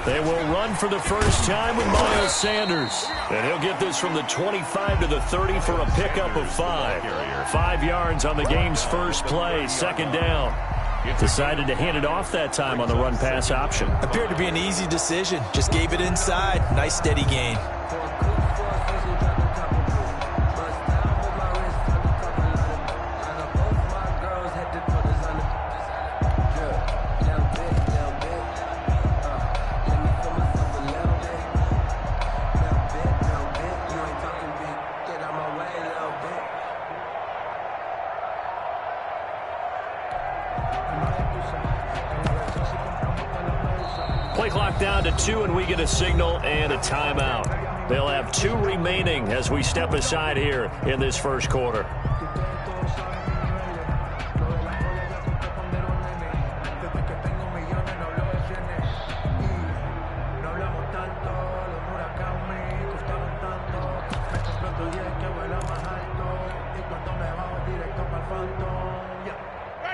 They will run for the first time with Miles Sanders. And he'll get this from the 25 to the 30 for a pickup of 5. 5 yards on the game's first play, second down. Decided to hand it off that time on the run-pass option. Appeared to be an easy decision. Just gave it inside. Nice steady gain. Play clock down to 2, and we get a signal and a timeout. They'll have 2 remaining as we step aside here in this first quarter.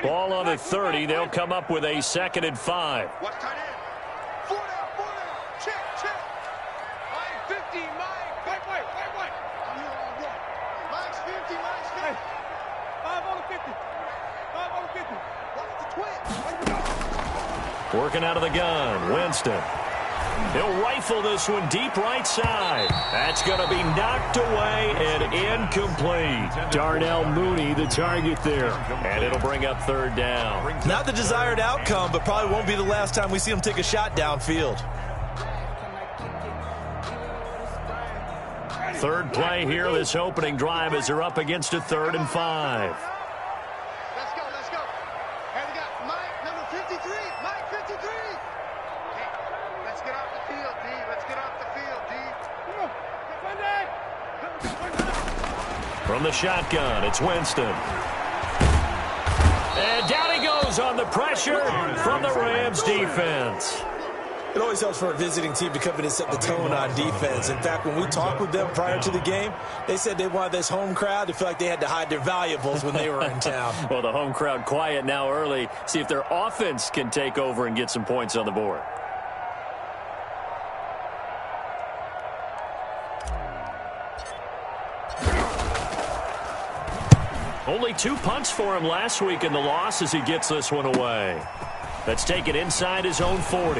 Ball on the 30. They'll come up with a 2nd and 5. Working out of the gun, Winston. He'll rifle this one deep right side. That's going to be knocked away and incomplete. Darnell Mooney, the target there. And it'll bring up 3rd down. Not the desired outcome, but probably won't be the last time we see him take a shot downfield. 3rd play here, this opening drive, as they're up against a 3rd and 5. Let's go. And we got Mike, number 53. Mike, 53. Hey, let's get off the field, D. Let's get off the field, D. From the shotgun, it's Winston. And down he goes on the pressure from the Rams defense. It always helps for a visiting team to come in and set the tone on defense. In fact, when we talked with them prior to the game, they said they wanted this home crowd to feel like they had to hide their valuables when they were in town. Well, the home crowd quiet now early. See if their offense can take over and get some points on the board. Only 2 punts for him last week in the loss as he gets this one away. Let's take it inside his own 40.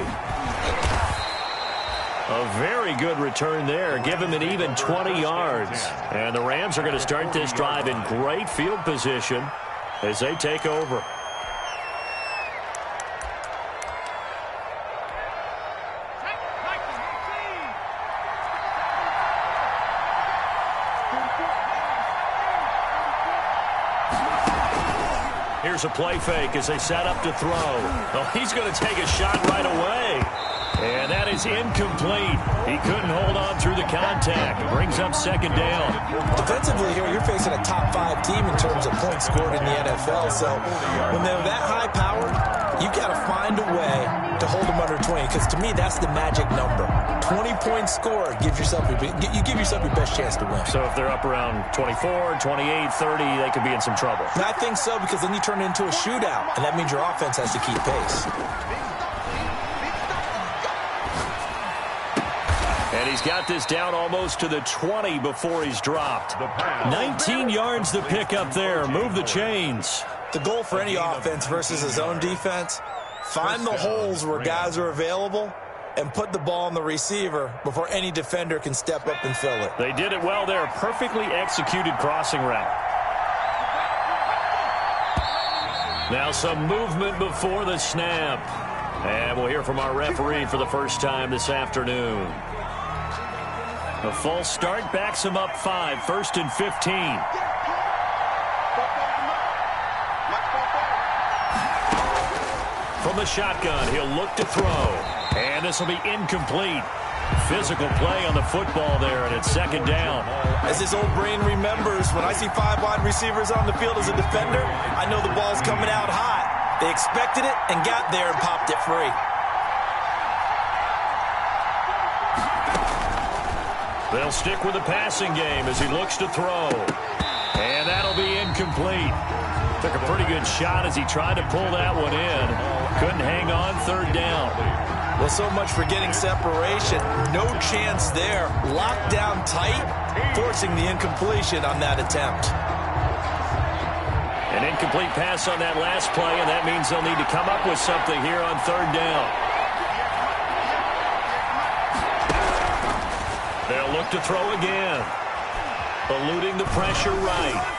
A very good return there. Give him an even 20 yards. And the Rams are going to start this drive in great field position as they take over. Here's a play fake as they set up to throw. Oh, he's going to take a shot right away. And that is incomplete. He couldn't hold on through the contact. Brings up 2nd down. Defensively here, you're facing a top 5 team in terms of points scored in the NFL. So when they're that high powered, you've got to find a way to hold them under 20. Because to me, that's the magic number. 20 points scored gives yourself your best chance to win. So if they're up around 24, 28, 30, they could be in some trouble. And I think so, because then you turn it into a shootout, and that means your offense has to keep pace. And he's got this down almost to the 20 before he's dropped. 19 yards to pick up there. Move the chains. The goal for any offense versus his own defense, find the holes where guys are available and put the ball on the receiver before any defender can step up and fill it. They did it well there. Perfectly executed crossing route. Now some movement before the snap. And we'll hear from our referee for the first time this afternoon. A false start backs him up 5, 1st and 15. From the shotgun, he'll look to throw. And this will be incomplete. Physical play on the football there, and it's 2nd down. As his old brain remembers, when I see 5 wide receivers on the field as a defender, I know the ball's coming out hot. They expected it and got there and popped it free. They'll stick with the passing game as he looks to throw. And that'll be incomplete. Took a pretty good shot as he tried to pull that one in. Couldn't hang on, 3rd down. Well, so much for getting separation. No chance there. Locked down tight, forcing the incompletion on that attempt. An incomplete pass on that last play, and that means they'll need to come up with something here on third down. They'll look to throw again. Eluding the pressure right.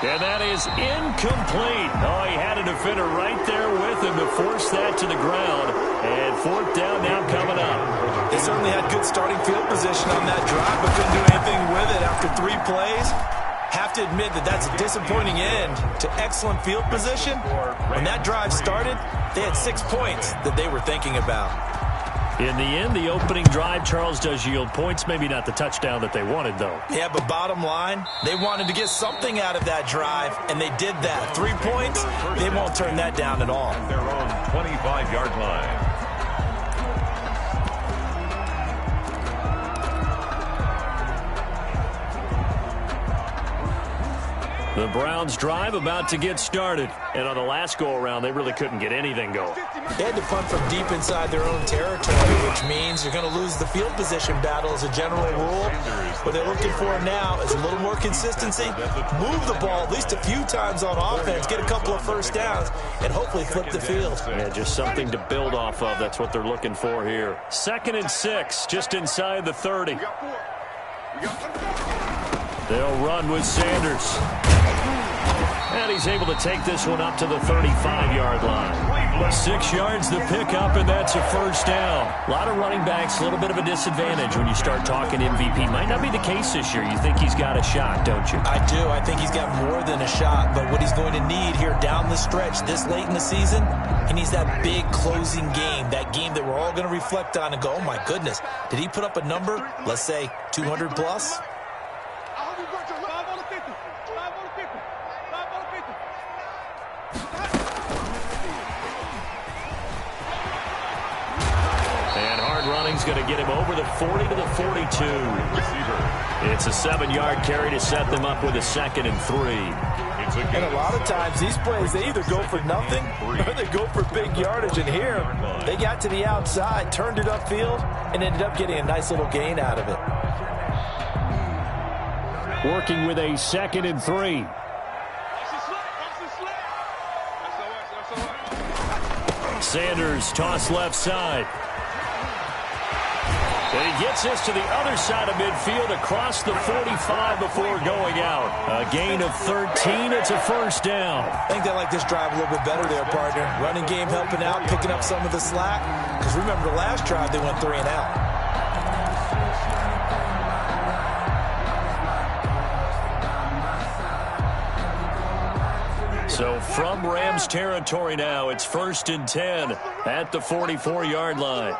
And that is incomplete. Oh, he had a defender right there with him to force that to the ground. And fourth down now coming up. They certainly had good starting field position on that drive, but couldn't do anything with it after 3 plays. Have to admit that that's a disappointing end to excellent field position. When that drive started, they had 6 points that they were thinking about. In the end, the opening drive, Charles, does yield points. Maybe not the touchdown that they wanted, though. Yeah, but bottom line, they wanted to get something out of that drive, and they did that. 3 points, they won't turn that down at all. Their own 25-yard line. The Browns drive about to get started. And on the last go-around, they really couldn't get anything going. They had to punt from deep inside their own territory, which means they're going to lose the field position battle as a general rule. What they're looking for now is a little more consistency, move the ball at least a few times on offense, get a couple of first downs, and hopefully flip the field. Yeah, just something to build off of. That's what they're looking for here. 2nd and 6, just inside the 30. They'll run with Sanders. And he's able to take this one up to the 35-yard line. 6 yards the pickup, and that's a first down. A lot of running backs, a little bit of a disadvantage when you start talking MVP. Might not be the case this year. You think he's got a shot, don't you? I do. I think he's got more than a shot. But what he's going to need here down the stretch this late in the season, he needs that big closing game, that game that we're all going to reflect on and go, oh, my goodness, did he put up a number, let's say, 200 plus? Running's going to get him over the 40 to the 42. It's a 7-yard carry to set them up with a 2nd and 3. And a lot of times these plays, they either go for nothing or they go for big yardage. And here, they got to the outside, turned it upfield, and ended up getting a nice little gain out of it. Working with a 2nd and 3. Sanders toss left side. And he gets this to the other side of midfield across the 45 before going out. A gain of 13. It's a first down. I think they like this drive a little bit better there, partner. Running game helping out, picking up some of the slack. Because remember the last drive, they went 3 and out. So from Rams territory now, it's 1st and 10 at the 44-yard line.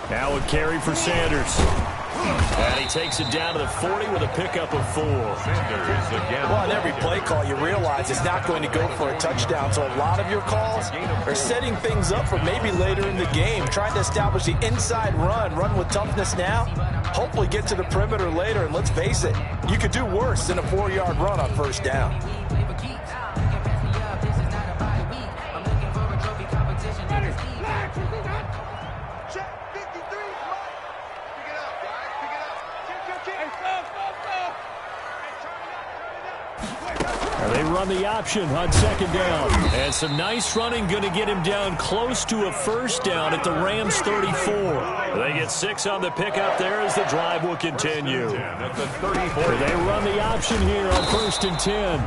Now a carry for Sanders. And he takes it down to the 40 with a pickup of 4. Sanders again. Well, on every play call, you realize it's not going to go for a touchdown. So a lot of your calls are setting things up for maybe later in the game, trying to establish the inside run with toughness now, hopefully get to the perimeter later. And let's face it, you could do worse than a 4-yard run on first down. They run the option on 2nd down. And some nice running going to get him down close to a first down at the Rams 34. They get 6 on the pickup there as the drive will continue. At the 34. They run the option here on 1st and 10.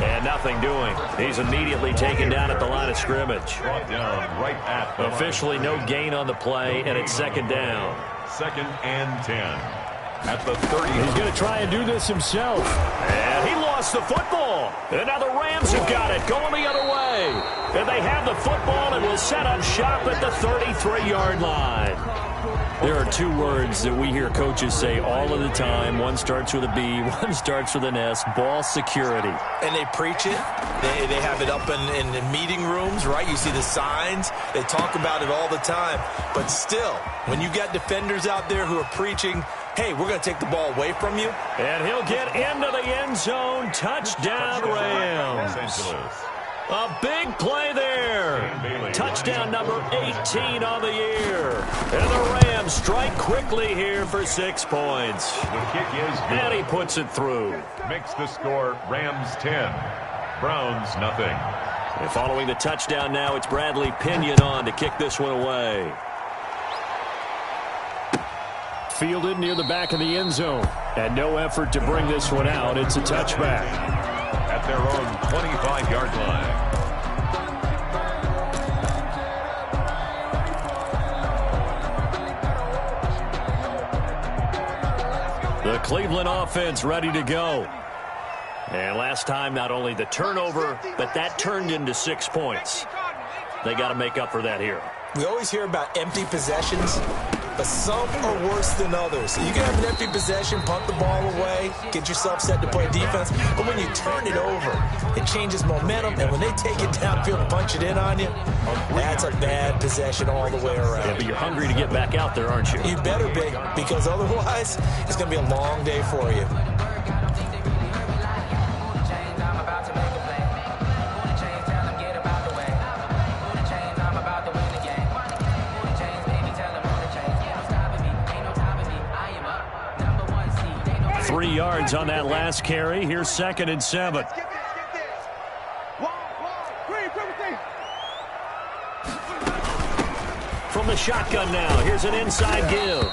And nothing doing. He's immediately taken down at the line of scrimmage. Brought down right at the Officially no gain on the play, and it's 2nd down. 2nd and 10. At the 30. He's going to try and do this himself. And he lost the football. And now the Rams have got it, going the other way. And they have the football and will set up shop at the 33-yard line. There are two words that we hear coaches say all of the time. One starts with a B, one starts with an S, ball security. And they preach it. They have it up in meeting rooms, right? You see the signs. They talk about it all the time. But still, when you got defenders out there who are preaching, hey, we're going to take the ball away from you. And he'll get into the end zone. Touchdown, Rams. A big play there. Touchdown number 18 on the year. And the Rams strike quickly here for 6 points. The kick is good. And he puts it through. Makes the score Rams 10, Browns nothing. And following the touchdown now, it's Bradley Pinion on to kick this one away. Fielded near the back of the end zone. And no effort to bring this one out. It's a touchback. At their own 25-yard line. The Cleveland offense ready to go. And last time, not only the turnover, but that turned into 6 points. They got to make up for that here. We always hear about empty possessions, but some are worse than others. So you can have an empty possession, punt the ball away, get yourself set to play defense. But when you turn it over, it changes momentum. And when they take it downfield and punch it in on you, that's a bad possession all the way around. Yeah, but you're hungry to get back out there, aren't you? You better be, because otherwise, it's going to be a long day for you. Three yards on that last carry. Here's 2nd and 7. From the shotgun now, here's an inside give.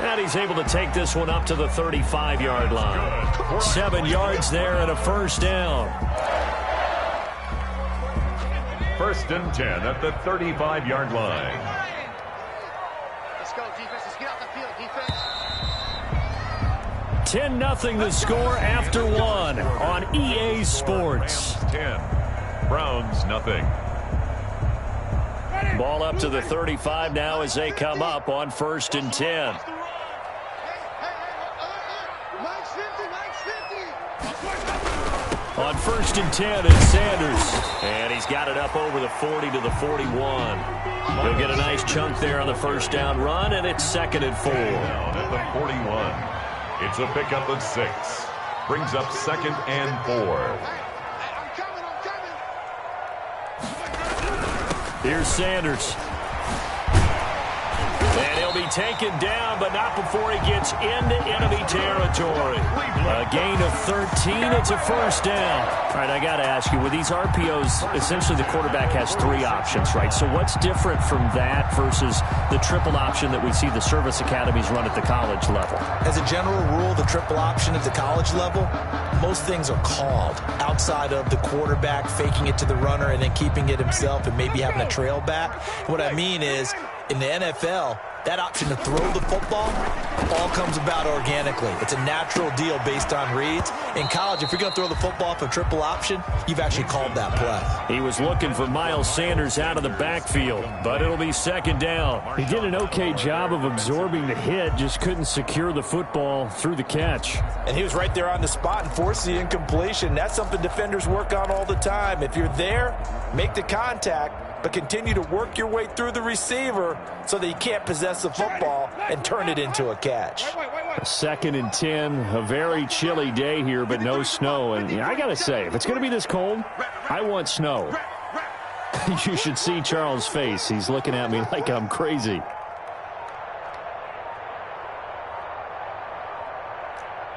And he's able to take this one up to the 35-yard line. 7 yards there and a first down. 1st and 10 at the 35-yard line. Let's go, defense. Let's get out the field, defense. 10-0 the score after 1 on EA Sports. 10, Browns nothing. Ball up to the 35 now as they come up on 1st and 10. Mike's 50, Mike's 50. On 1st and 10 is Sanders. And he's got it up over the 40 to the 41. He'll get a nice chunk there on the first down run, and it's 2nd and 4. Down at the 41. It's a pickup of 6. Brings up 2nd and 4. I'm coming. Here's Sanders. And he'll be taken down, but not before he gets into enemy territory. A gain of 13. It's a first down. All right, I got to ask you, with these RPOs, essentially the quarterback has 3 options, right? So what's different from that versus the triple option that we see the service academies run at the college level? As a general rule, the triple option at the college level, most things are called outside of the quarterback faking it to the runner and then keeping it himself and maybe having a trail back. What I mean is, in the NFL, that option to throw the football all comes about organically. It's a natural deal based on reads. In college, if you're going to throw the football for triple option, you've actually called that play. He was looking for Miles Sanders out of the backfield, but it'll be 2nd down. He did an okay job of absorbing the hit, just couldn't secure the football through the catch. And he was right there on the spot and forced the incompletion. That's something defenders work on all the time. If you're there, make the contact, but continue to work your way through the receiver so that you can't possess the football and turn it into a catch. 2nd and 10, a very chilly day here, but no snow. And I got to say, if it's going to be this cold, I want snow. You should see Charles' face. He's looking at me like I'm crazy.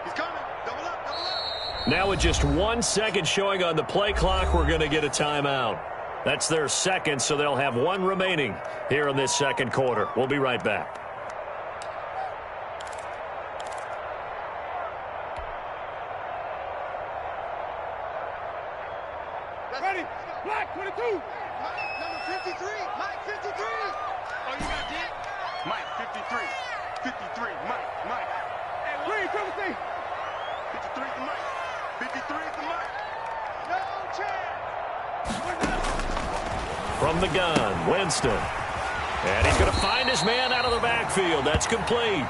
He's coming. Double up, double up. Now with just 1 second showing on the play clock, we're going to get a timeout. That's their second, so they'll have 1 remaining here in this 2nd quarter. We'll be right back. Ready? Black 22. Mike, number 53. Mike, 53. Oh, you got it? Mike, 53. 53. Mike. Hey, Green, 53. 53 to Mike. 53 to Mike. No chance. From the gun, Winston. And he's going to find his man out of the backfield. That's complete.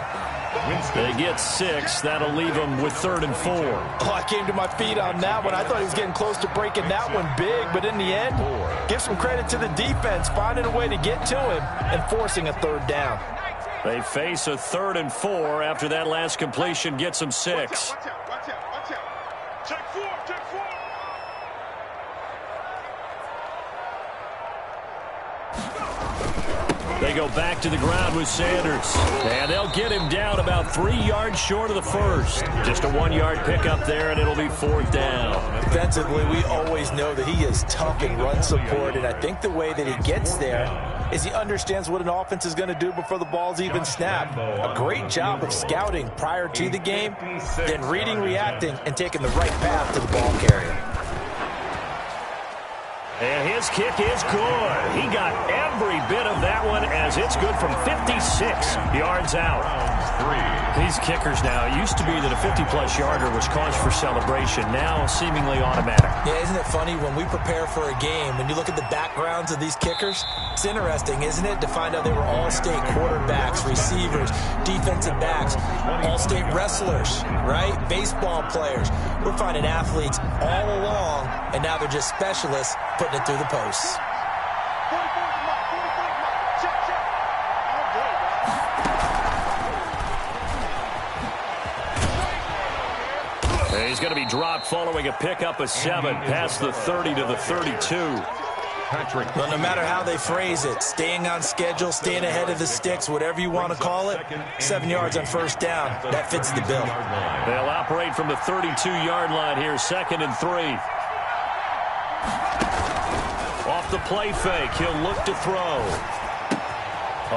They get 6. That'll leave him with 3rd and 4. Oh, I came to my feet on that one. I thought he was getting close to breaking that one big, but in the end, give some credit to the defense, finding a way to get to him and forcing a 3rd down. They face a 3rd and 4 after that last completion gets them 6. Watch out. Check 4. They go back to the ground with Sanders. And they'll get him down about 3 yards short of the first. Just a 1-yard pickup there, and it'll be 4th down. Defensively, we always know that he is tough in run support, and I think the way that he gets there is he understands what an offense is going to do before the ball's even snapped. A great job of scouting prior to the game, then reading, reacting, and taking the right path to the ball carrier. And his kick is good. He got every bit of that one as it's good from 56 yards out. These kickers now, it used to be that a 50-plus yarder was cause for celebration. Now seemingly automatic. Yeah, isn't it funny when we prepare for a game, when you look at the backgrounds of these kickers, it's interesting, isn't it, to find out they were all-state quarterbacks, receivers, defensive backs, all-state wrestlers, right? Baseball players. We're finding athletes all along, and now they're just specialists putting it through the posts. He's going to be dropped following a pickup of 7 past the 30 to the 32. Well, no matter how they phrase it, staying on schedule, staying ahead of the sticks, whatever you want to call it, 7 yards on 1st down, that fits the bill. They'll operate from the 32-yard line here, 2nd and 3. Off the play fake, he'll look to throw.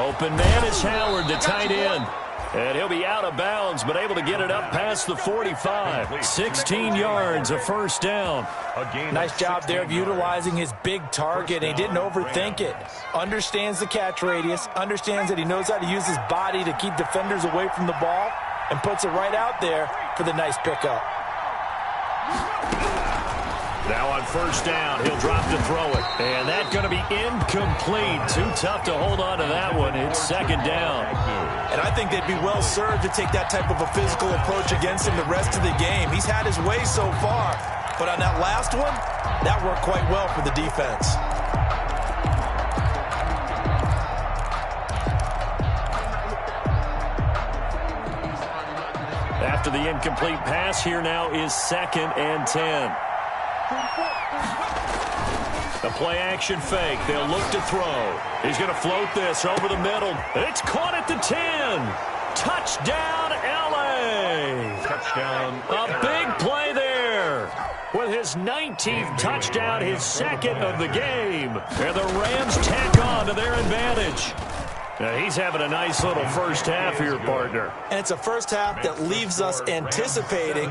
Open man is Howard, the tight end. And he'll be out of bounds, but able to get it up past the 45. 16 yards, a 1st down. Nice job there of utilizing his big target. He didn't overthink it. Understands the catch radius, understands that he knows how to use his body to keep defenders away from the ball, and puts it right out there for the nice pickup. Now on 1st down, he'll drop to throw it. And that's going to be incomplete. Too tough to hold on to that one. It's 2nd down. And I think they'd be well served to take that type of a physical approach against him the rest of the game. He's had his way so far. But on that last one, that worked quite well for the defense. After the incomplete pass, here now is 2nd and 10. The play-action fake. They'll look to throw. He's going to float this over the middle. It's caught at the 10. Touchdown, L.A. Touchdown. A big play there. With his 19th touchdown, his 2nd of the game. And the Rams tack on to their advantage. Now, he's having a nice little first half here, partner. And it's a first half that leaves us anticipating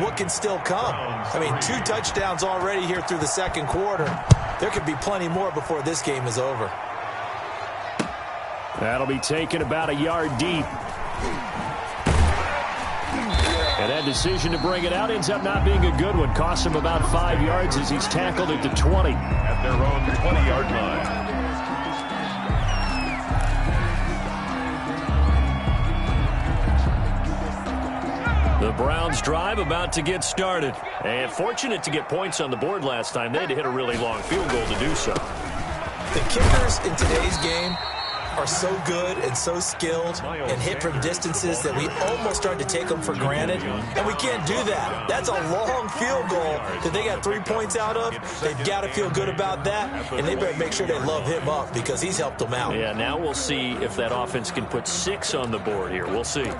what can still come. I mean, 2 touchdowns already here through the 2nd quarter. There could be plenty more before this game is over. That'll be taken about a yard deep. And that decision to bring it out ends up not being a good one. Costs him about 5 yards as he's tackled at the 20. At their own 20-yard line. The Browns drive about to get started. And fortunate to get points on the board last time. They had to hit a really long field goal to do so. The kickers in today's game are so good and so skilled and hit from distances that we almost start to take them for granted. And we can't do that. That's a long field goal that they got 3 points out of. They've got to feel good about that. And they better make sure they love him up because he's helped them out. Yeah, now we'll see if that offense can put 6 on the board here. We'll see.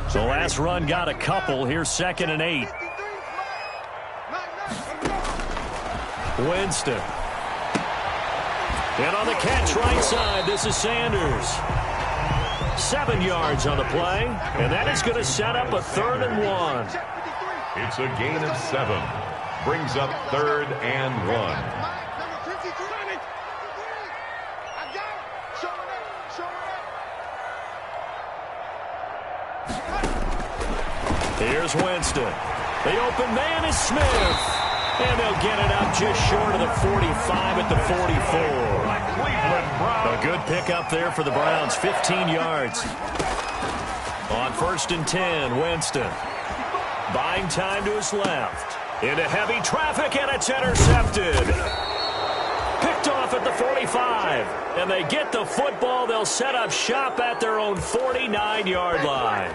So last run got a couple. Here's 2nd and 8. Winston. And on the catch right side, this is Sanders. 7 yards on the play. And that is going to set up a 3rd and 1. It's a gain of 7. Brings up 3rd and 1. Here's Winston. The open man is Smith. And they'll get it up just short of the 45 at the 44. A good pickup there for the Browns, 15 yards. On 1st and 10, Winston. Buying time to his left. Into heavy traffic, and it's intercepted. Picked off at the 45. And they get the football. They'll set up shop at their own 49-yard line.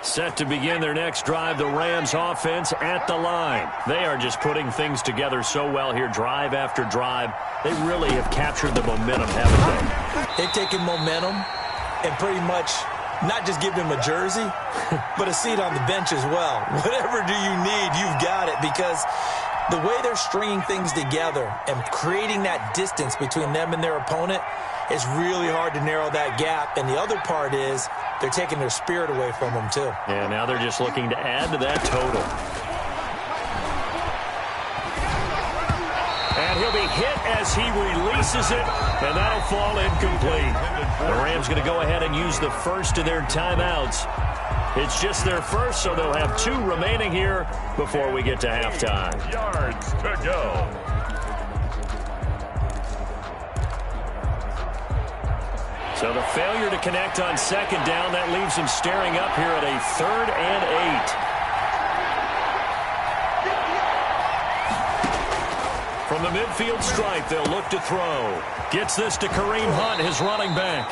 Set to begin their next drive, the Rams offense at the line. They are just putting things together so well here, drive after drive. They really have captured the momentum, haven't they? They've taken momentum and pretty much not just give them a jersey, but a seat on the bench as well. Whatever do you need, you've got it, because the way they're stringing things together and creating that distance between them and their opponent, it's really hard to narrow that gap. And the other part is they're taking their spirit away from them, too. Yeah, now they're just looking to add to that total. And he'll be hit as he releases it, and that'll fall incomplete. The Rams going to go ahead and use the first of their timeouts. It's just their first, so they'll have 2 remaining here before we get to halftime. Yards to go. So the failure to connect on 2nd down, that leaves him staring up here at a 3rd and 8. From the midfield stripe, they'll look to throw. Gets this to Kareem Hunt, his running back.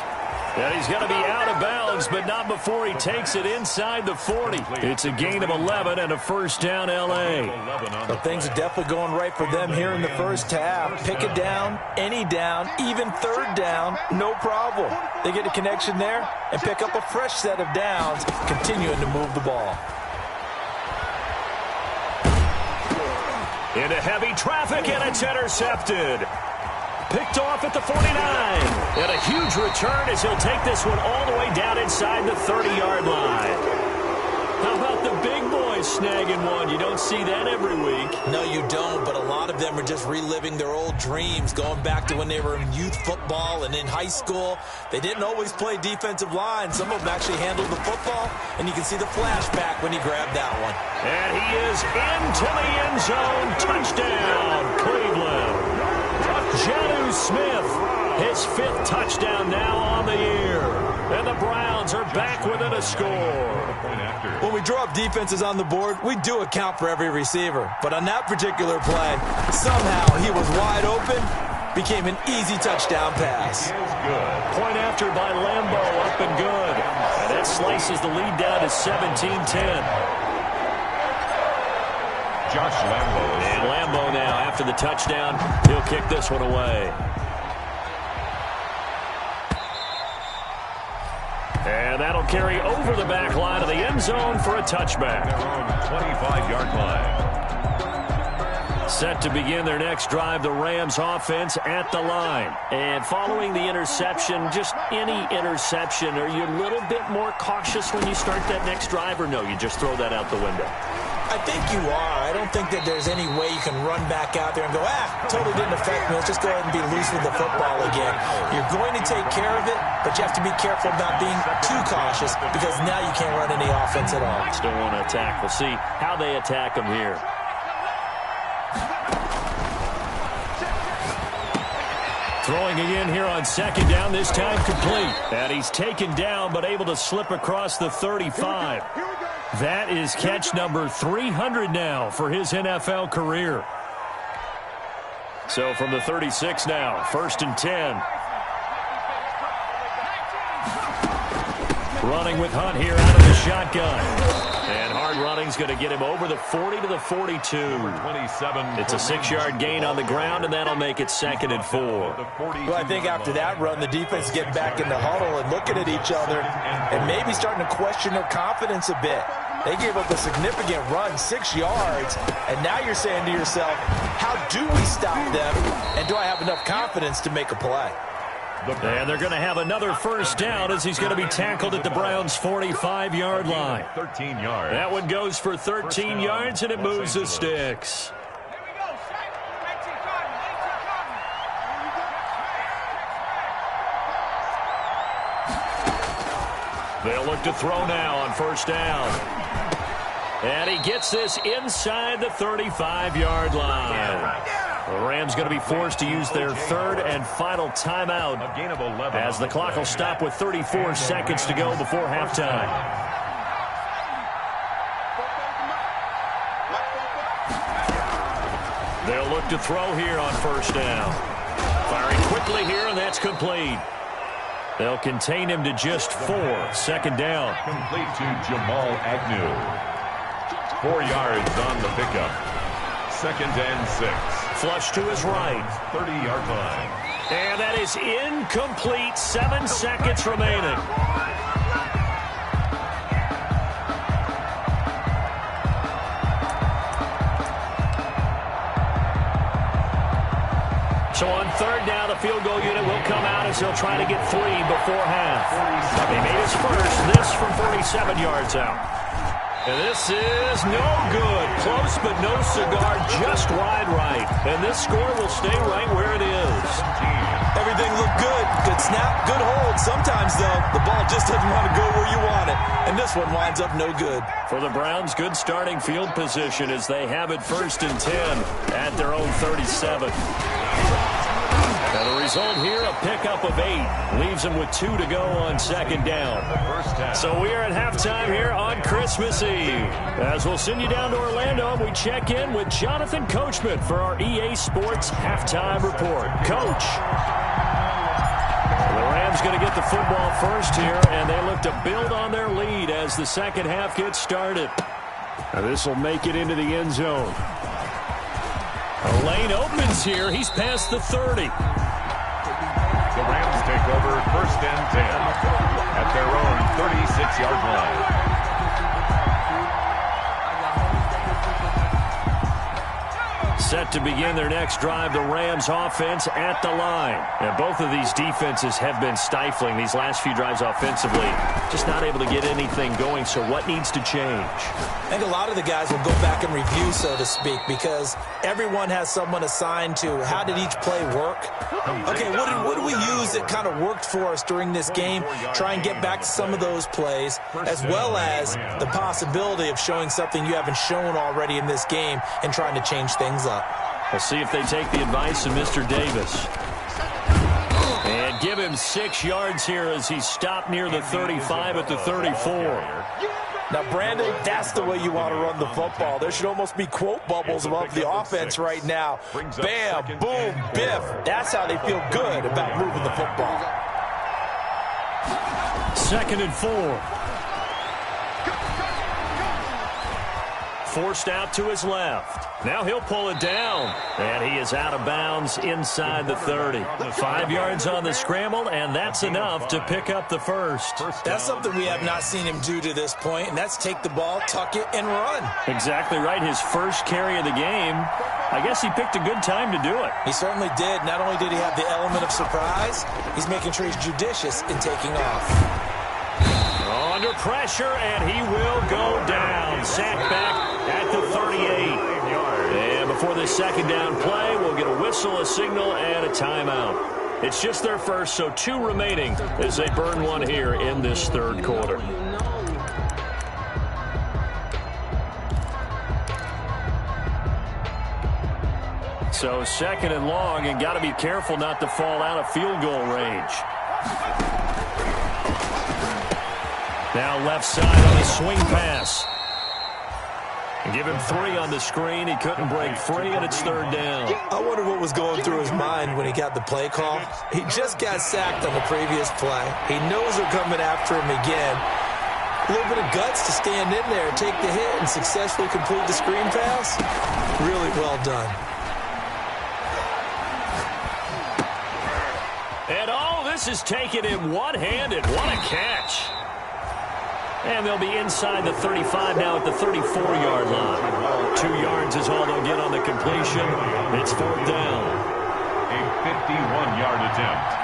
And he's going to be out of bounds, but not before he takes it inside the 40. It's a gain of 11 and a first down, L.A. So things are definitely going right for them here in the first half. Pick a down, any down, even 3rd down, no problem. They get a connection there and pick up a fresh set of downs, continuing to move the ball. Into heavy traffic, and it's intercepted. Picked off at the 49. And a huge return as he'll take this one all the way down inside the 30-yard line. How about the big boys snagging one? You don't see that every week. No, you don't, but a lot of them are just reliving their old dreams, going back to when they were in youth football and in high school. They didn't always play defensive line. Some of them actually handled the football, and you can see the flashback when he grabbed that one. And he is into the end zone. Touchdown, Cleveland. Jonnu Smith, his 5th touchdown now on the year. And the Browns are back within a score. When we draw up defenses on the board, we do account for every receiver. But on that particular play, somehow he was wide open, became an easy touchdown pass. Point after by Lambo, up and good. And that slices the lead down to 17-10. Josh Lambo. And Lambo now, after the touchdown, he'll kick this one away. And that'll carry over the back line of the end zone for a touchback. Their own 25-yard line. Set to begin their next drive, the Rams offense at the line. And following the interception, just any interception, are you a little bit more cautious when you start that next drive, or no, you just throw that out the window? I think you are. I don't think that there's any way you can run back out there and go, totally didn't affect me. Let's just go ahead and be loose with the football again. You're going to take care of it, but you have to be careful about being too cautious, because now you can't run any offense at all. Still want to attack. We'll see how they attack them here. Throwing again here on 2nd down, this time complete. And he's taken down, but able to slip across the 35. That is catch number 300 now for his NFL career. So from the 36 now, 1st and 10. Running with Hunt here out of the shotgun. And hard running's going to get him over the 40 to the 42. 27. It's a 6-yard gain on the ground, and that'll make it 2nd and 4. Well, I think after that run, the defense is getting back in the huddle and looking at each other and maybe starting to question their confidence a bit. They gave up a significant run, 6 yards, and now you're saying to yourself, how do we stop them, and do I have enough confidence to make a play? And they're going to have another first down as he's going to be tackled at the Browns' 45-yard line. 13 yards. That one goes for 13 yards, and it moves the sticks. They'll look to throw now on 1st down. And he gets this inside the 35-yard line. The Rams going to be forced to use their third and final timeout A gain of 11 as the clock will stop with 34 seconds to go before halftime. They'll look to throw here on first down. Firing quickly here, and that's complete. They'll contain him to just 4. Second down. Complete to Jamal Agnew. 4 yards on the pickup. Second and 6. Flush to his right. 30-yard line. And that is incomplete. 7 seconds remaining. So on third down, the field goal unit will come out as he'll try to get 3 before half. He made his first. This from 47 yards out. And this is no good. Close, but no cigar, just wide right. And this score will stay right where it is. Everything looked good. Good snap, good hold. Sometimes, though, the ball just doesn't want to go where you want it. And this one winds up no good. For the Browns, good starting field position as they have it first and 10 at their own 37. Now the result here, a pickup of 8. Leaves them with 2 to go on second down. So we are at halftime here on Christmas Eve. As we'll send you down to Orlando, we check in with Jonathan Coachman for our EA Sports Halftime Report. Coach. The Rams going to get the football first here, and they look to build on their lead as the second half gets started. Now this will make it into the end zone. A lane opens here. He's past the 30. The Rams take over first and 10 at their own 36-yard line. Set to begin their next drive, the Rams offense at the line. And both of these defenses have been stifling these last few drives offensively. Just not able to get anything going, so what needs to change? I think a lot of the guys will go back and review, so to speak, because everyone has someone assigned to how did each play work. Okay, what did we use that kind of worked for us during this game? Try and get back to some of those plays, as well as the possibility of showing something you haven't shown already in this game and trying to change things up. We'll see if they take the advice of Mr. Davis. And give him 6 yards here as he's stopped near the 35 at the 34. Now, Brandon, that's the way you want to run the football. There should almost be quote bubbles above the offense right now. Bam, boom, biff. That's how they feel good about moving the football. 2nd and 4. Forced out to his left. Now he'll pull it down. And he is out of bounds inside the 30. 5 yards on the scramble, and that's enough to pick up the first. That's something we have not seen him do to this point, and that's take the ball, tuck it, and run. Exactly right. His first carry of the game. I guess he picked a good time to do it. He certainly did. Not only did he have the element of surprise, he's making sure he's judicious in taking off. Under pressure, and he will go down. Sacked back at the 38. And before this second down play, we'll get a whistle, a signal, and a timeout. It's just their first, so 2 remaining as they burn one here in this third quarter. So 2nd and long, and got to be careful not to fall out of field goal range. Now left side on the swing pass. And give him 3 on the screen. He couldn't break free, and it's 3rd down. I wonder what was going through his mind when he got the play call. He just got sacked on the previous play. He knows they're coming after him again. A little bit of guts to stand in there, take the hit, and successfully complete the screen pass. Really well done. And all this is taken in one-handed. What a catch. And they'll be inside the 35 now at the 34-yard line. 2 yards is all they'll get on the completion. It's 4th down. A 51-yard attempt.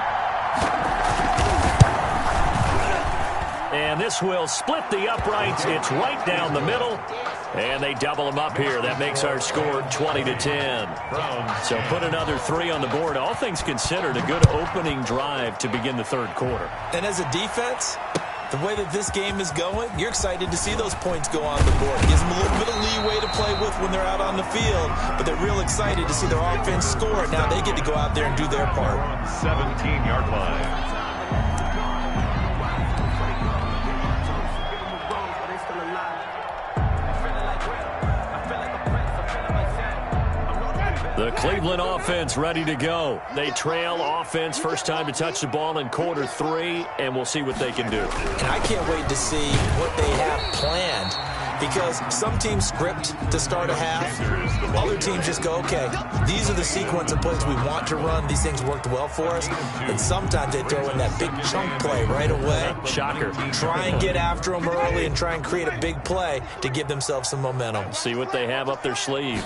And this will split the uprights. It's right down the middle. And they double them up here. That makes our score 20-10. So put another 3 on the board. All things considered, a good opening drive to begin the third quarter. And as a defense, The way that this game is going, you're excited to see those points go on the board. Gives them a little bit of leeway to play with when they're out on the field, but they're real excited to see their offense score. Now they get to go out there and do their part. 17-yard line. The Cleveland offense ready to go. They trail offense, first time to touch the ball in quarter 3, and we'll see what they can do. And I can't wait to see what they have planned, because some teams script to start a half. Other teams just go, okay, these are the sequence of plays we want to run. These things worked well for us. And sometimes they throw in that big chunk play right away. Shocker. Try and get after them early and try and create a big play to give themselves some momentum. See what they have up their sleeve.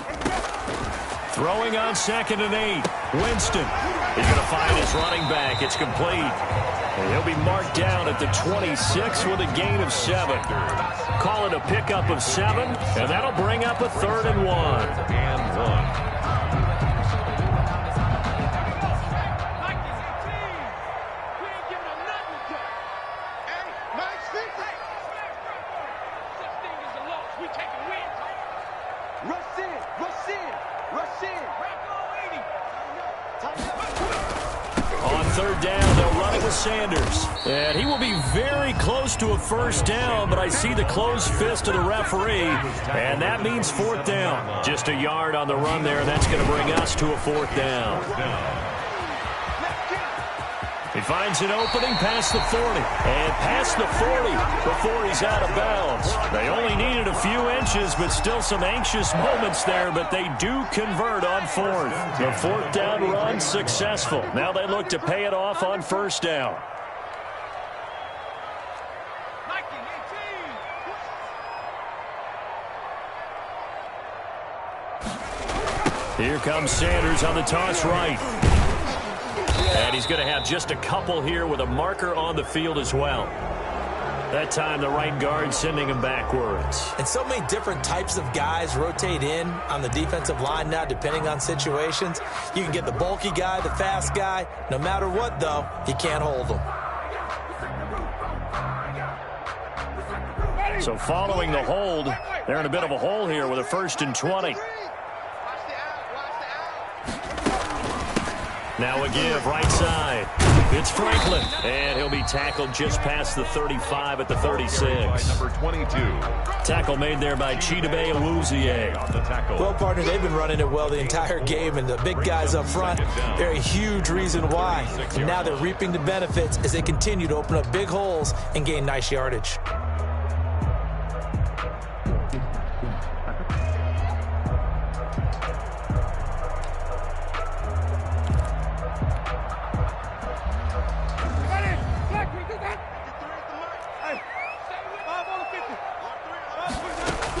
Throwing on 2nd and 8. Winston. He's going to find his running back. It's complete. And he'll be marked down at the 26 with a gain of 7. Call it a pickup of 7, and that'll bring up a 3rd and 1. And 1. On 3rd down, they'll run it with Sanders. And he will be very close to a 1st down, but I see the closed fist of the referee, and that means 4th down. Just a yard on the run there, and that's going to bring us to a 4th down. He finds an opening past the 40, and past the 40 before he's out of bounds. They only needed a few inches, but still some anxious moments there, but they do convert on 4th. The 4th down run successful. Now they look to pay it off on 1st down. Here comes Sanders on the toss right. And he's going to have just a couple here with a marker on the field as well. That time the right guard sending him backwards. And so many different types of guys rotate in on the defensive line now depending on situations. You can get the bulky guy, the fast guy. No matter what, though, you can't hold them. So following the hold, they're in a bit of a hole here with a 1st and 20. Now a give, right side. It's Franklin, and he'll be tackled just past the 35 at the 36. Number 22. Tackle made there by Chidobe Awuzie. Well, partner, they've been running it well the entire game, and the big guys up front, they're a huge reason why. And now they're reaping the benefits as they continue to open up big holes and gain nice yardage.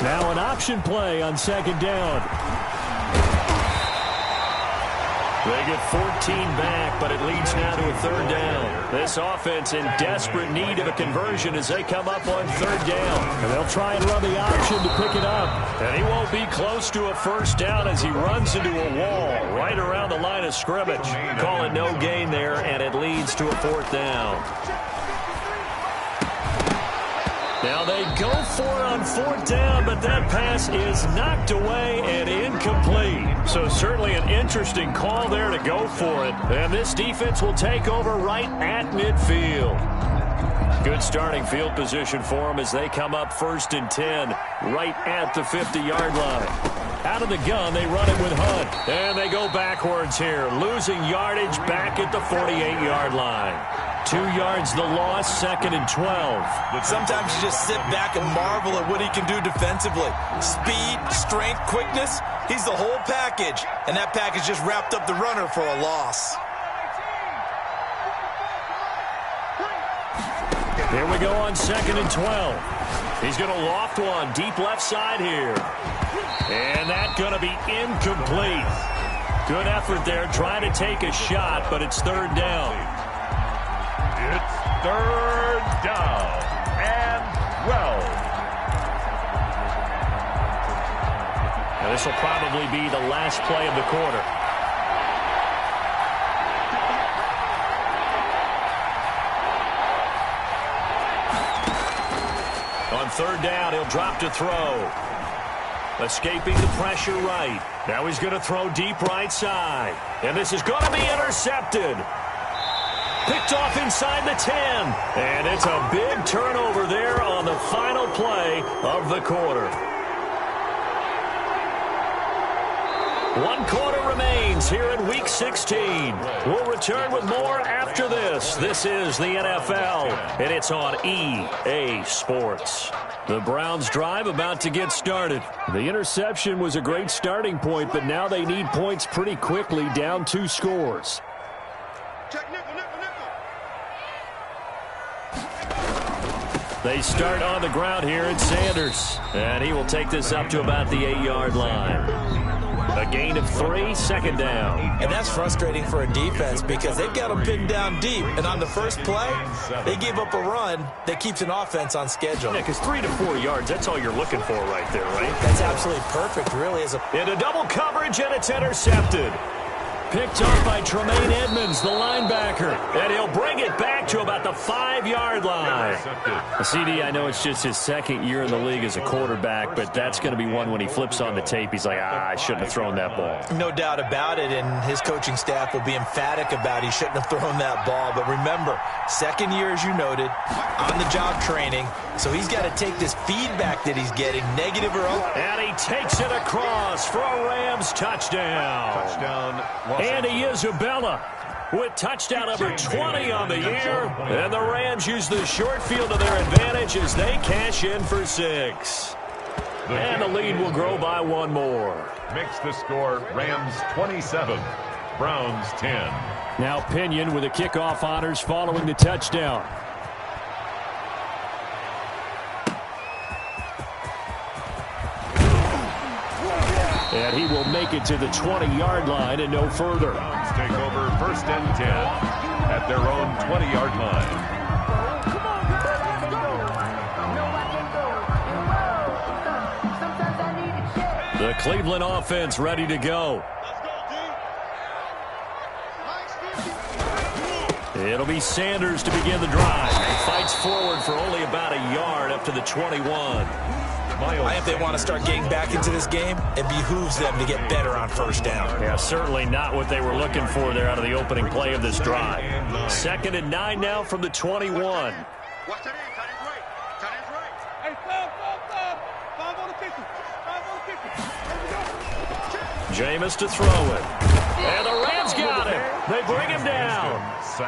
Now an option play on 2nd down. They get 14 back, but it leads now to a 3rd down. This offense in desperate need of a conversion as they come up on 3rd down. And they'll try and run the option to pick it up. And he won't be close to a 1st down as he runs into a wall right around the line of scrimmage. Call it no gain there, and it leads to a 4th down. Now they go for it on 4th down, but that pass is knocked away and incomplete. So certainly an interesting call there to go for it. And this defense will take over right at midfield. Good starting field position for them as they come up 1st and 10 right at the 50-yard line. Out of the gun, they run it with Hunt. And they go backwards here, losing yardage back at the 48-yard line. 2 yards the loss, 2nd and 12. Sometimes you just sit back and marvel at what he can do defensively. Speed, strength, quickness, he's the whole package. And that package just wrapped up the runner for a loss. Here we go on 2nd and 12. He's going to loft one deep left side here. And that's going to be incomplete. Good effort there trying to take a shot, but it's 3rd down. It's 3rd down and 12. Now this will probably be the last play of the quarter. Second down, he'll drop to throw. Escaping the pressure right. Now he's going to throw deep right side. And this is going to be intercepted. Picked off inside the 10. And it's a big turnover there on the final play of the quarter. 1 quarter remains here in Week 16. We'll return with more after this. This is the NFL, and it's on EA Sports. The Browns' drive about to get started. The interception was a great starting point, but now they need points pretty quickly, down 2 scores. They start on the ground here at Sanders, and he will take this up to about the 8-yard line. A gain of 3, second down. And that's frustrating for a defense because they've got them pinned down deep. And on the first play, they gave up a run that keeps an offense on schedule. Yeah, because 3 to 4 yards, that's all you're looking for right there, right? That's absolutely perfect, really. Into double coverage, and it's intercepted. Picked off by Tremaine Edmonds, the linebacker. And he'll bring it back to about the 5-yard line. CD, I know it's just his second year in the league as a quarterback, but that's going to be one when he flips on the tape. He's like, I shouldn't have thrown that ball. No doubt about it, and his coaching staff will be emphatic about he shouldn't have thrown that ball. But remember, second year, as you noted, on-the-job training, so he's got to take this feedback that he's getting, negative or other. And he takes it across for a Rams touchdown. Andy Isabella with touchdown number 20 on the year. And the Rams use the short field to their advantage as they cash in for 6. And the lead will grow by 1 more. Makes the score Rams 27, Browns 10. Now Pinion with the kickoff honors following the touchdown. And he will make it to the 20-yard line and no further. Browns take over 1st and 10 at their own 20-yard line. The Cleveland offense ready to go. It'll be Sanders to begin the drive. He fights forward for only about a yard up to the 21. If they want to start getting back into this game, it behooves them to get better on 1st down. Yeah, certainly not what they were looking for there out of the opening play of this drive. 2nd and 9 now from the 21. Watch that in, tight end right. Tight end's right. Hey, stop. 5 on the 50. 5 on the 50. Jameis to throw it. And the Rams got him. They bring him down.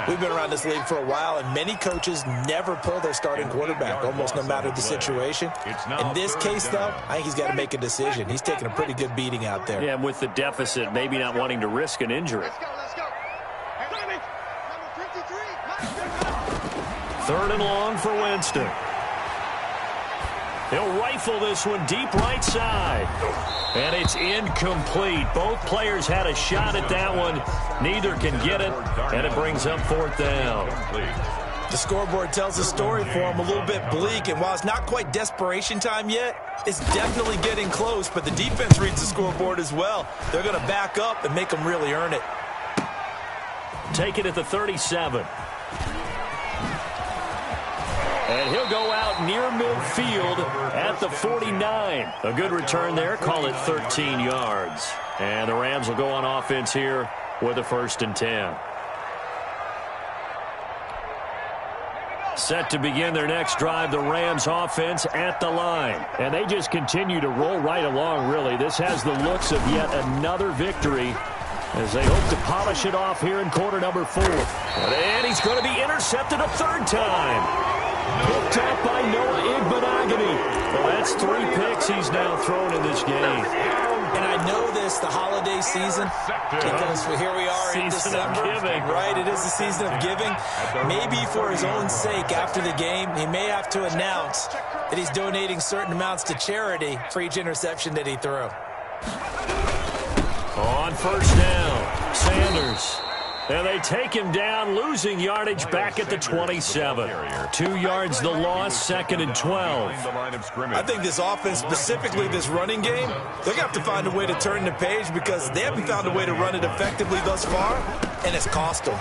We've been around this league for a while, and many coaches never pull their starting quarterback, almost no matter the situation. In this case, though, I think he's got to make a decision. He's taking a pretty good beating out there. Yeah, with the deficit, maybe not wanting to risk an injury. Let's go. Number 53. 3rd and long for Winston. He'll rifle this one deep right side. And it's incomplete. Both players had a shot at that one. Neither can get it. And it brings up 4th down. The scoreboard tells the story for him, a little bit bleak. And while it's not quite desperation time yet, it's definitely getting close. But the defense reads the scoreboard as well. They're going to back up and make them really earn it. Take it at the 37. And he'll go out near midfield at the 49. A good return there. Call it 13 yards. And the Rams will go on offense here with a 1st and 10. Set to begin their next drive, the Rams offense at the line. And they just continue to roll right along, really. This has the looks of yet another victory as they hope to polish it off here in quarter number 4. And he's going to be intercepted a 3rd time. Picked up by Noah Igbenogany. Well, that's 3 picks he's now thrown in this game. And I know this, the holiday season, because here we are in December. Right, it is the season of giving. Maybe for his own sake, after the game, he may have to announce that he's donating certain amounts to charity for each interception that he threw. On 1st down, Sanders. And they take him down, losing yardage back at the 27. 2 yards the loss, 2nd and 12. I think this offense, specifically this running game, they're going to have to find a way to turn the page because they haven't found a way to run it effectively thus far, and it's cost them.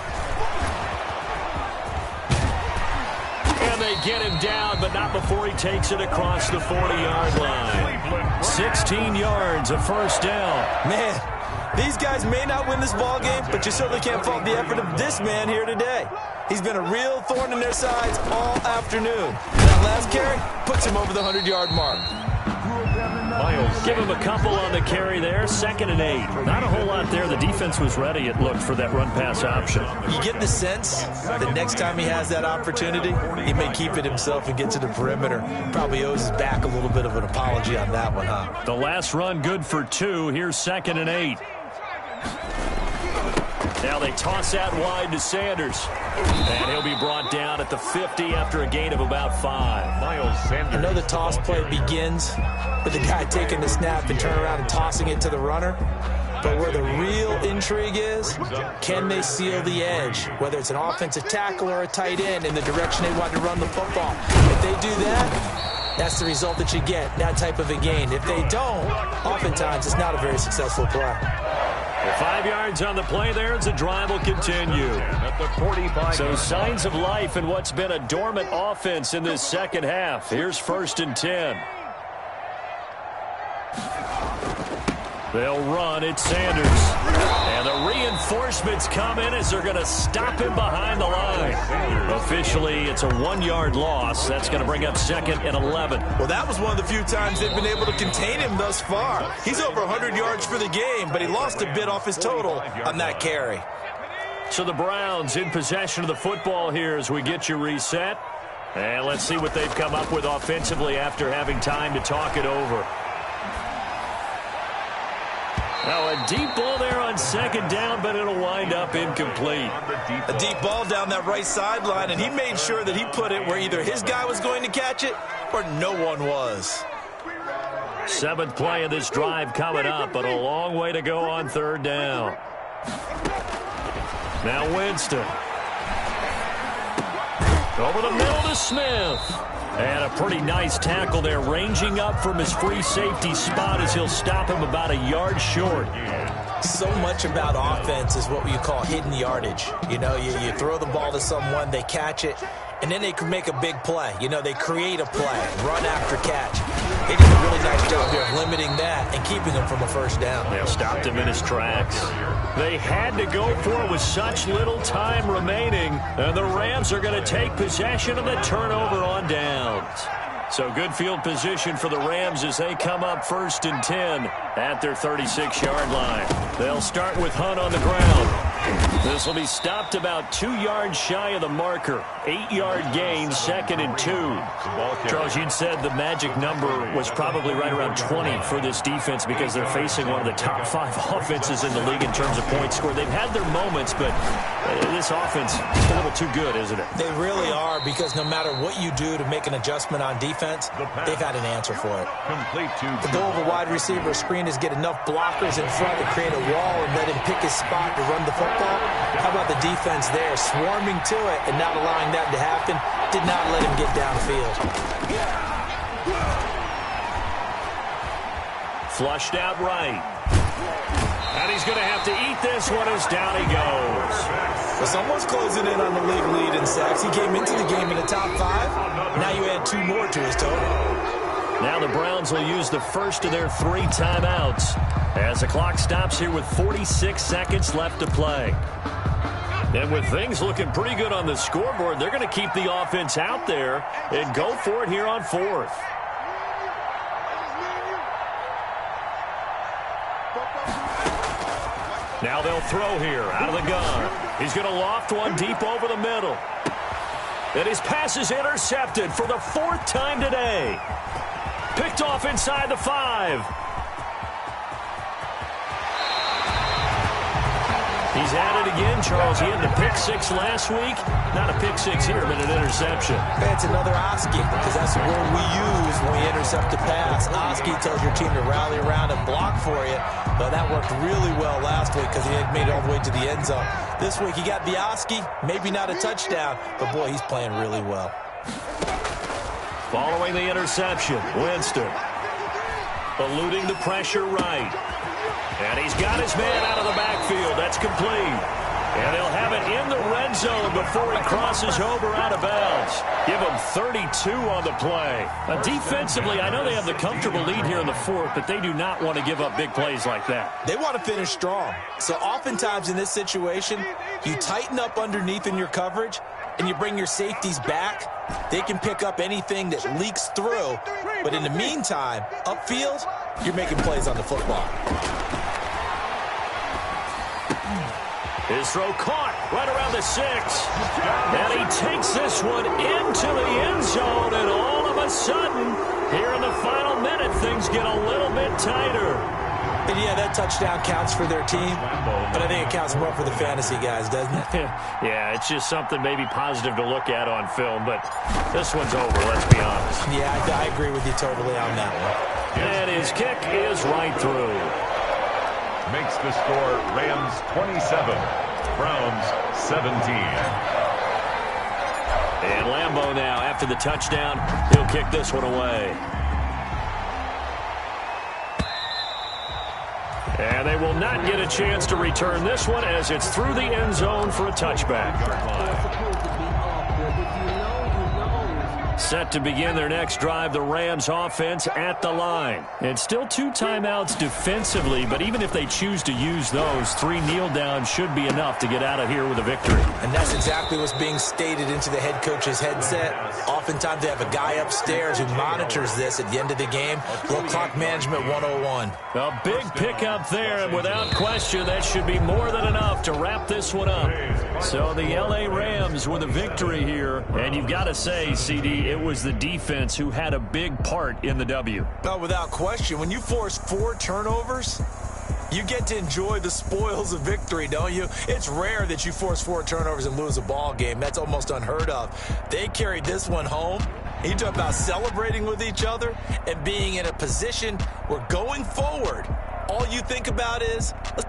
And they they get him down, but not before he takes it across the 40-yard line. 16 yards, a first down. Man, these guys may not win this ball game, but you certainly can't fault the effort of this man here today. He's been a real thorn in their sides all afternoon. That last carry puts him over the 100-yard mark. Give him a couple on the carry there. 2nd and 8. Not a whole lot there. The defense was ready, it looked, for that run-pass option. You get the sense the next time he has that opportunity, he may keep it himself and get to the perimeter. Probably owes his back a little bit of an apology on that one, huh? The last run good for 2. Here's 2nd and 8. Now they toss out wide to Sanders. And he'll be brought down at the 50 after a gain of about 5. Miles Sanders. I know the toss play begins with the guy taking the snap and turning around and tossing it to the runner. But where the real intrigue is, can they seal the edge? Whether it's an offensive tackle or a tight end in the direction they want to run the football. If they do that, that's the result that you get, that type of a gain. If they don't, oftentimes it's not a very successful play. 5 yards on the play there as the drive will continue. At the 45. So signs of life in what's been a dormant offense in this second half. Here's 1st and 10. They'll run. It's Sanders. And the reinforcements come in as they're going to stop him behind the line. Officially, it's a 1-yard loss. That's going to bring up 2nd and 11. Well, that was one of the few times they've been able to contain him thus far. He's over 100 yards for the game, but he lost a bit off his total on that carry. So the Browns in possession of the football here as we get you reset. And let's see what they've come up with offensively after having time to talk it over. Now a deep ball there on 2nd down, but it'll wind up incomplete. A deep ball down that right sideline, and he made sure that he put it where either his guy was going to catch it or no one was. 7th play of this drive coming up, but a long way to go on 3rd down. Now Winston. Over the middle to Smith. And a pretty nice tackle there, ranging up from his free safety spot as he'll stop him about a yard short. So much about offense is what you call hidden yardage. You know, you throw the ball to someone, they catch it, and then they can make a big play. You know, they create a play, run after catch. They did a really nice job here of limiting that and keeping him from a 1st down. They stopped him in his tracks. They had to go for it with such little time remaining, and the Rams are going to take possession of the turnover on downs. So good field position for the Rams as they come up 1st and 10 at their 36-yard line. They'll start with Hunt on the ground. This will be stopped about 2 yards shy of the marker. 8-yard gain, 2nd and 2. Charles, you'd said the magic number was probably right around 20 for this defense because they're facing one of the top 5 offenses in the league in terms of points scored. They've had their moments, but this offense is a little too good, isn't it? They really are, because no matter what you do to make an adjustment on defense, they've had an answer for it. The goal of a wide receiver screen is get enough blockers in front to create a wall and let him pick his spot to run the football. How about the defense there, swarming to it and not allowing that to happen? Did not let him get downfield. Flushed out right. And he's going to have to eat this one as down he goes. Well, someone's closing in on the league lead in sacks. He came into the game in the top 5. Now you add 2 more to his total. Now the Browns will use the first of their 3 timeouts as the clock stops here with 46 seconds left to play. And with things looking pretty good on the scoreboard, they're going to keep the offense out there and go for it here on 4th. Now they'll throw here out of the gun. He's going to loft one deep over the middle. And his pass is intercepted for the 4th time today. Picked off inside the 5. He's at it again, Charles. He had the pick 6 last week. Not a pick 6 here, but an interception. It's another Oski, because that's the word we use when we intercept a pass. Oski tells your team to rally around and block for you. But that worked really well last week because he had made it all the way to the end zone. This week he got the Oski, maybe not a touchdown, but boy, he's playing really well. Following the interception, Winston eluding the pressure right. And he's got his man out of the backfield. That's complete. And they'll have it in the red zone before he crosses over out of bounds. Give them 32 on the play. Defensively, I know they have the comfortable lead here in the fourth, but they do not want to give up big plays like that. They want to finish strong. So oftentimes in this situation, you tighten up underneath in your coverage, and you bring your safeties back. They can pick up anything that leaks through. But in the meantime, upfield, you're making plays on the football. His throw caught right around the 6. And he takes this one into the end zone. And all of a sudden, here in the final minute, things get a little bit tighter. And yeah, that touchdown counts for their team, but I think it counts more for the fantasy guys, doesn't it? Yeah, it's just something maybe positive to look at on film, but this one's over, let's be honest. Yeah, I agree with you totally on that one. And his kick is right through. Makes the score Rams 27, Browns 17. And Lambeau now, after the touchdown, he'll kick this one away. And they will not get a chance to return this one as it's through the end zone for a touchback. Set to begin their next drive, the Rams offense at the line. And still 2 timeouts defensively, but even if they choose to use those, 3 kneel downs should be enough to get out of here with a victory. And that's exactly what's being stated into the head coach's headset. Oftentimes they have a guy upstairs who monitors this at the end of the game. Little clock management 101. A big pickup there, and without question, that should be more than enough to wrap this one up. So the L.A. Rams with a victory here, and you've got to say, CD, it was the defense who had a big part in the W. No, without question. When you force 4 turnovers, you get to enjoy the spoils of victory, don't you? It's rare that you force 4 turnovers and lose a ball game. That's almost unheard of. They carried this one home. You talk about celebrating with each other and being in a position where going forward, all you think about is, let's